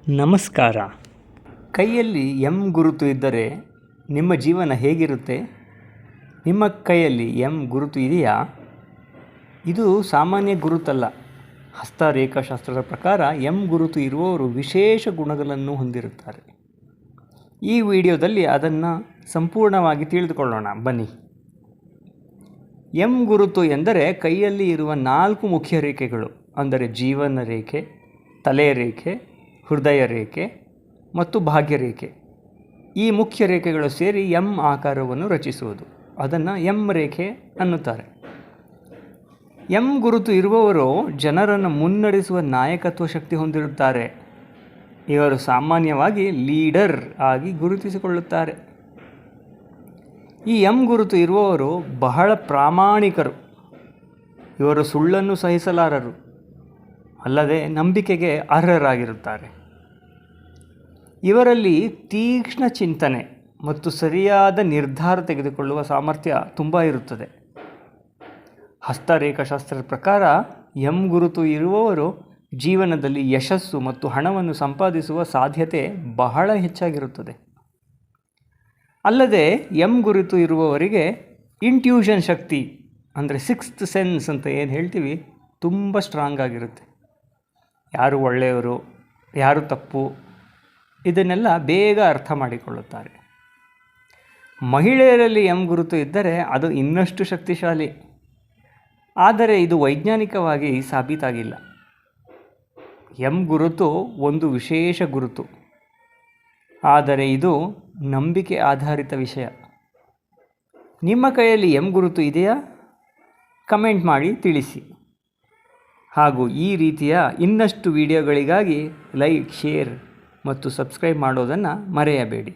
ನಮಸ್ಕಾರ. ಕೈಯಲ್ಲಿ ಎಂ ಗುರುತು ಇದ್ದರೆ ನಿಮ್ಮ ಜೀವನ ಹೇಗಿರುತ್ತೆ? ನಿಮ್ಮ ಕೈಯಲ್ಲಿ ಎಂ ಗುರುತು ಇದೆಯಾ? ಇದು ಸಾಮಾನ್ಯ ಗುರುತಲ್ಲ. ಹಸ್ತರೇಖಾಶಾಸ್ತ್ರದ ಪ್ರಕಾರ ಎಂ ಗುರುತು ಇರುವವರು ವಿಶೇಷ ಗುಣಗಳನ್ನು ಹೊಂದಿರುತ್ತಾರೆ. ಈ ವಿಡಿಯೋದಲ್ಲಿ ಅದನ್ನು ಸಂಪೂರ್ಣವಾಗಿ ತಿಳಿದುಕೊಳ್ಳೋಣ ಬನ್ನಿ. ಎಂ ಗುರುತು ಎಂದರೆ ಕೈಯಲ್ಲಿ ಇರುವ 4 ಮುಖ್ಯ ರೇಖೆಗಳು, ಅಂದರೆ ಜೀವನ ರೇಖೆ, ತಲೆ ರೇಖೆ, ಹೃದಯ ರೇಖೆ ಮತ್ತು ಭಾಗ್ಯರೇಖೆ. ಈ ಮುಖ್ಯ ರೇಖೆಗಳು ಸೇರಿ ಎಂ ಆಕಾರವನ್ನು ರಚಿಸುವುದು. ಅದನ್ನು ಎಂ ರೇಖೆ ಅನ್ನುತ್ತಾರೆ. ಎಂ ಗುರುತು ಇರುವವರು ಜನರನ್ನು ಮುನ್ನಡೆಸುವ ನಾಯಕತ್ವ ಶಕ್ತಿ ಹೊಂದಿರುತ್ತಾರೆ. ಇವರು ಸಾಮಾನ್ಯವಾಗಿ ಲೀಡರ್ ಆಗಿ ಗುರುತಿಸಿಕೊಳ್ಳುತ್ತಾರೆ. ಈ ಎಂ ಗುರುತು ಇರುವವರು ಬಹಳ ಪ್ರಾಮಾಣಿಕರು. ಇವರು ಸುಳ್ಳನ್ನು ಸಹಿಸಲಾರರು, ಅಲ್ಲದೆ ನಂಬಿಕೆಗೆ ಅರ್ಹರಾಗಿರುತ್ತಾರೆ. ಇವರಲ್ಲಿ ತೀಕ್ಷ್ಣ ಚಿಂತನೆ ಮತ್ತು ಸರಿಯಾದ ನಿರ್ಧಾರ ತೆಗೆದುಕೊಳ್ಳುವ ಸಾಮರ್ಥ್ಯ ತುಂಬ ಇರುತ್ತದೆ. ಹಸ್ತರೇಖಾಶಾಸ್ತ್ರದ ಪ್ರಕಾರ ಎಂ ಗುರುತು ಇರುವವರು ಜೀವನದಲ್ಲಿ ಯಶಸ್ಸು ಮತ್ತು ಹಣವನ್ನು ಸಂಪಾದಿಸುವ ಸಾಧ್ಯತೆ ಬಹಳ ಹೆಚ್ಚಾಗಿರುತ್ತದೆ. ಅಲ್ಲದೆ ಎಂ ಗುರುತು ಇರುವವರಿಗೆ ಇಂಟ್ಯೂಷನ್ ಶಕ್ತಿ, ಅಂದರೆ 6th ಸೆನ್ಸ್ ಅಂತ ಏನು ಹೇಳ್ತೀವಿ, ತುಂಬ ಸ್ಟ್ರಾಂಗ್ ಆಗಿರುತ್ತೆ. ಯಾರು ಒಳ್ಳೆಯವರು, ಯಾರು ತಪ್ಪು, ಇದನ್ನೆಲ್ಲ ಬೇಗ ಅರ್ಥ ಮಾಡಿಕೊಳ್ಳುತ್ತಾರೆ. ಮಹಿಳೆಯರಲ್ಲಿ ಎಂ ಗುರುತು ಇದ್ದರೆ ಅದು ಇನ್ನಷ್ಟು ಶಕ್ತಿಶಾಲಿ. ಆದರೆ ಇದು ವೈಜ್ಞಾನಿಕವಾಗಿ ಸಾಬೀತಾಗಿಲ್ಲ. ಎಂ ಗುರುತು ಒಂದು ವಿಶೇಷ ಗುರುತು, ಆದರೆ ಇದು ನಂಬಿಕೆ ಆಧಾರಿತ ವಿಷಯ. ನಿಮ್ಮ ಕೈಯಲ್ಲಿ ಎಂ ಗುರುತು ಇದೆಯಾ? ಕಮೆಂಟ್ ಮಾಡಿ ತಿಳಿಸಿ. ಹಾಗೂ ಈ ರೀತಿಯ ಇನ್ನಷ್ಟು ವಿಡಿಯೋಗಳಿಗಾಗಿ ಲೈಕ್, ಶೇರ್ ಮತ್ತು ಸಬ್ಸ್ಕ್ರೈಬ್ ಮಾಡೋದನ್ನು ಮರೆಯಬೇಡಿ.